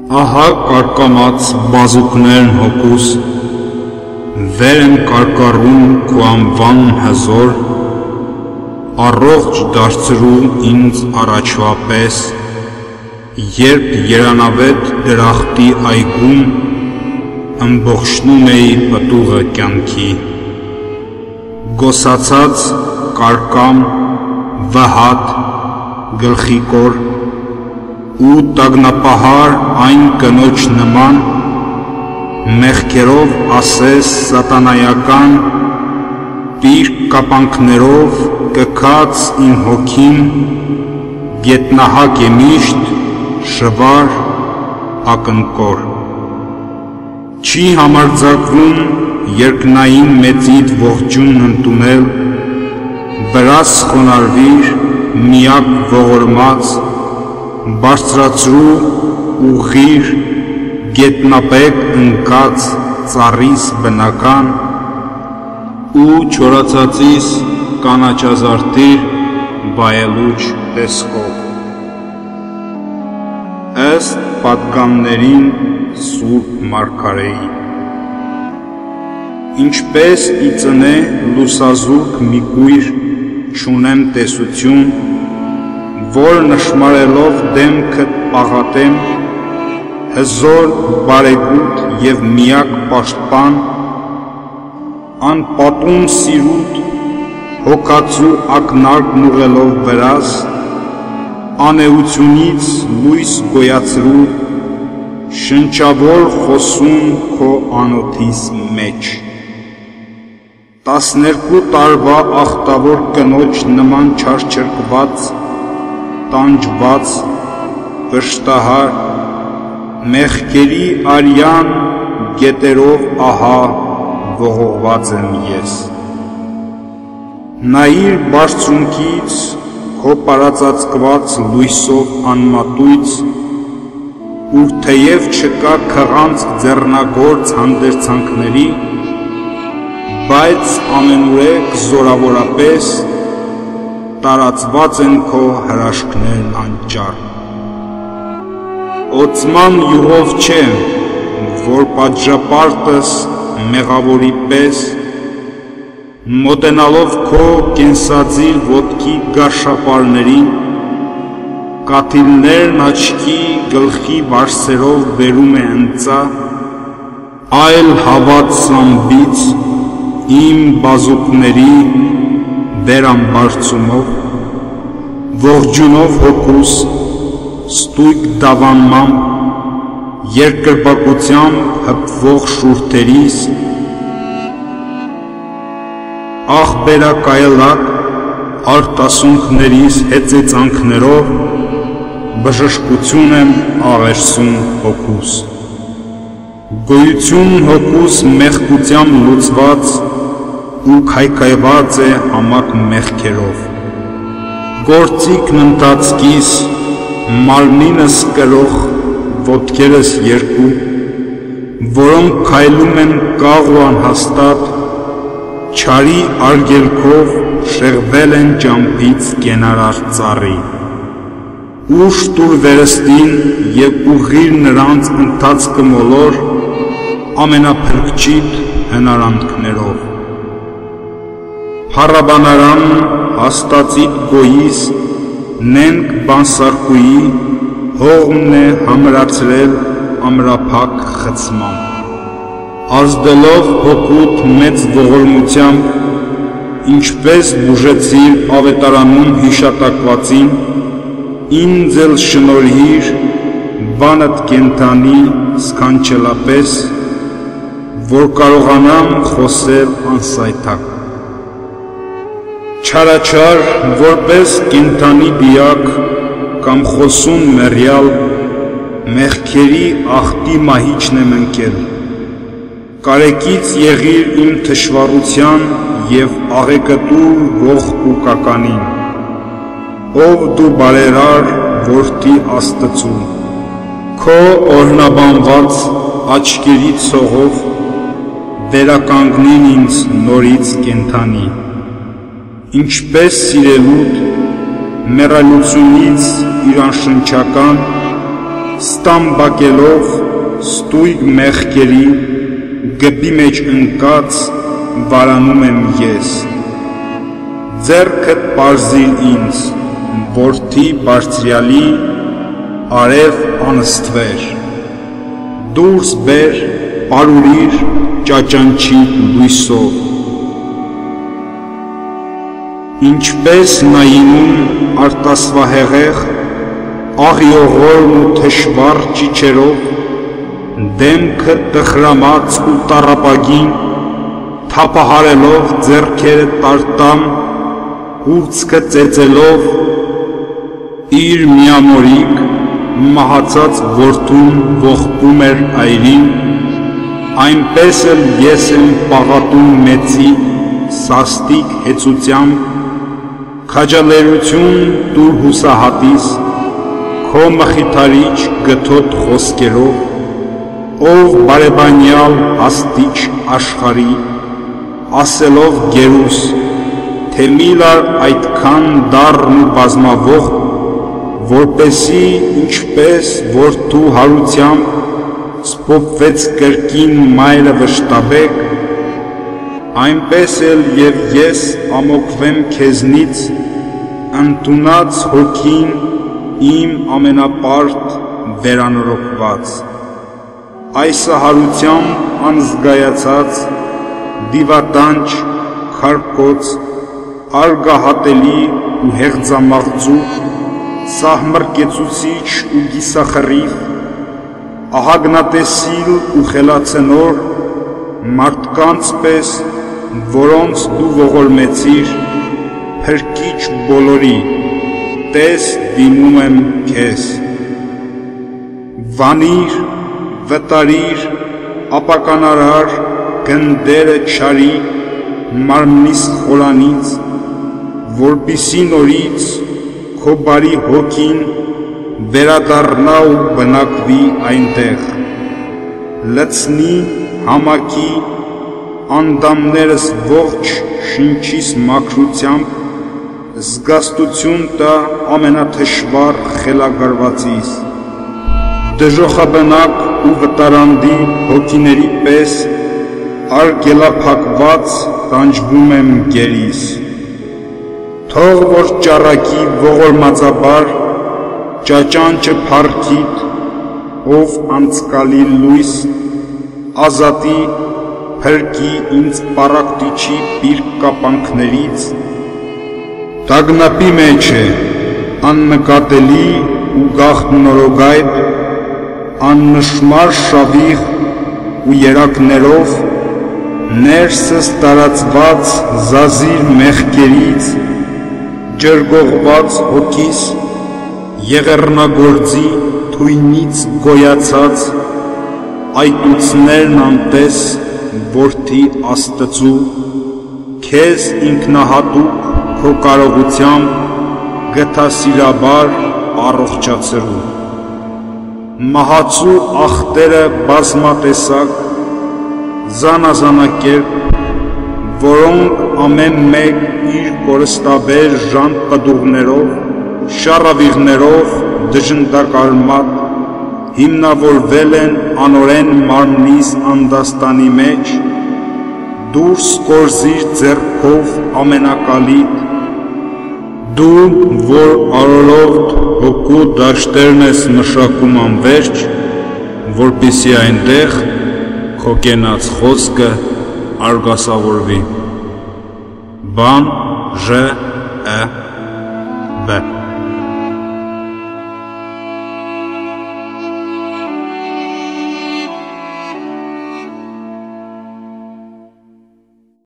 Ահա կարկամած բազուկներն հոգուս, վեր են կարկառում քո անվանն հզոր, առողջ դարձրու ինձ առաջվա պես, երբ երանավետ դրախտի այգում ըմբողջնում էի պտուղը կյանքի, գոսացած կարկամ, վհատ, գլխիկոր ու տագնապահար այն կնոջ նման, մեղքերով ասես սատանայական, պիրկ կապանքներով կքած իմ հոգին, գետնահակ է միշտ, շվար, ակնկոր։ Չի համարձակվում երկնային մեծիդ ողջունն ընդունել, վրաս խոնարհվիր, միակ ողորմած, բարձրացրու ուղղիր, գետնապեկ ընկած ծառիս բնական ու չորացածիս կանաչազարդիր բայելուչ տեսքով։ Ըստ պատգամներին Սուրբ Մարգարեի։ Ինչպես ի ծնե լուսազուրկ մի կույր չունեմ տեսություն, որ նշմարելով դեմքդ պաղատեմ, հզոր բարեգութ և միակ պաշտպան, անպատում սիրուտ, հոգացու ակնարկն ուղելով վրաս, անեությունից լույս գոյացրու, շնչավոր խոսում քո անոթիս մեջ։ 12 տարվա ախտավոր կնոջ նման չարչրկված, տանջված, վշտահար, մեղքերի արյան գետերով ահա ողողված եմ ես։ Նայիր բարձրունքից քո պարածածկված լույսով անմատույց, ուր թեև չկա քղանց ձեռնագործ հանդերձանքների, բայց ամենուրեք զորավորապես տարածված են քո հրաշքներն անճար։ Օծման յուղով չէ, որ պատժապարտս մեղավորի պես, մոտենալով քո կենսածիր ոտքի գարշապարներին, կաթիլներն աչքի գլխի վարսերով վերում է ընծա, այլ հավատ սամբից իմ բազուկների վերամբարձումով, ողջունով հոգուս, ստույգ դավանմամբ, երկրպագությամբ հպվող շուրթերիս, աղբերակայելակ արտասունքներիս հեծեծանքներով, բժշկություն եմ աղերսում հոգուս։ Գոյություն հոգուս մեղքությամբ լուծված ու քայքայված է համակ մեղքերով։ Գործիքն ընթացքիս, մարմինս կրող, ոտքերս երկու, որոնք քայլում են կաղ ու անհաստատ, չարի արգելքով շեղվել են ճամփից կենարար ծառի։ Ուշ տուր վերստին և ուղղիր նրանց ընթացքը մոլոր ամենափրկչիտ հնարանքներով։ Փառաբանարան հաստածիտ գոյիս նենգ բանսարկուի հողմն է համրացրել ամրափակ խցմամբ։ Ազդելով հոգուտ մեծ ողորմությամբ, ինչպես բուժեցիր ավետարանում հիշատակվածին, ինձ էլ շնորհիր բանդ կենթանի սքանչելապես, որ կարողանամ խոսել անսայթակ։ Չարաչար, որպես կենթանի դիակ կամ խոսուն մեռյալ, մեղքերի ախտի մահիճն եմ ընկել։ Կարեկից եղիր իմ թշվառության և աղեկտուր ողք ու կականին, ով դու բարերար որդի Աստծու, քո օրհնաբանված աչքերի ցողով վերականգնին ինձ նորից կենթանի, ինչպես սիրելուդ մեռալությունից իր անշնչական ստամբակելով ստույգ մեղքերի գբի մեջ ընկած վարանում եմ ես։ Ձեռքդ պարզիր ինձ, որդի բարձրյալի, արև անստվեր, դուրս բեր, պարուրիր ճաճանչի լույսով։ Ինչպես նայինում արտասվահեղեղ, աղիողորն ու թշվառ ճիչերով, դեմքը տխրամած ու տառապագին, թափահարելով ձեռքերը տարտամ, հուրձքը ծեծելով, իր միամորիկ, մահացած որդուն ողբում էր այրին, այնպես էլ ես եմ պաղատում մեծի, սաստիկ հեծությամբ, քաջալերություն տուր հուսահատիս, քո մխիթարիչ գթոտ խոսքերով, ով բարեբանյալ աստիճ աշխարի, ասելով գերուս, թե միլար այդքան դառն ու բազմավող, որպեսի ինչպես որդու հարությամբ սփոփվեց կրկին մայրը վշտաբեկ, այնպես էլ և ես ամոքվեմ քեզնից, ընդունած հոգին իմ ամենապարտ վերանորոգված, այսահարությամբ անզգայացած, դիվատանչ, քարկոց, արգահատելի ու հեղձամաղձուկ, սահմռկեցուցիչ ու գիսախռիվ, ահագնատեսիլ ու խելացնոր, մարդկանց պես, որոնց դու ողորմեցիր, փրկիչ բոլորի, տես դիմում եմ քեզ։ Վանիր, վտարիր, ապականարար, գնդերը չարի, մարմնիս խոլանից, որպիսի նորից քո բարի հոգին վերադառնա ու բնակվի այնտեղ, լցնի համակի անդամներս ողջ շնչիս մաքրությամբ, զգաստություն տա ամենաթշվառ խելագարվածիս, դժոխաբնակ ու վտարանդի հոգիների պես արգելափակված տանջվում եմ գերիս, թող որ ճառակի ողորմածաբար ճաճանչը փառքիդ, ով անցկալի լույս, ազատի փրկի ինձ պառակտիչի պիրկ կապանքներից, տագնապի մեջ է, աննկատելի ու գաղտնորոգայդ, աննշմար շավիղ ու երակներով, ներսս տարածված զազիր մեղքերից, ջրգողված հոգիս, եղեռնագործի թույնից գոյացած, այտուցներն անտես, որդի Աստծու, քեզ ինքնահատուկ քո կարողությամբ գթասիրաբար առողջացրու։ Մահացու ախտերը բազմատեսակ, զանազանակերպ, որոնք ամեն մեկ իր կորստաբեր ժանտ պդուղներով, շառավիղներով դժնդակարմատ, հիմնավորվել են անորեն մարմնիս անդաստանի մեջ, դուրս կորզիր ձեռքով ամենակալիտ, դու, որ արորովդ հոգու դաշտերն ես մշակում անվերջ, որպիսի այնտեղ քո կենաց խոսքը արգասավորվի։ Բան Ժ Ը Բ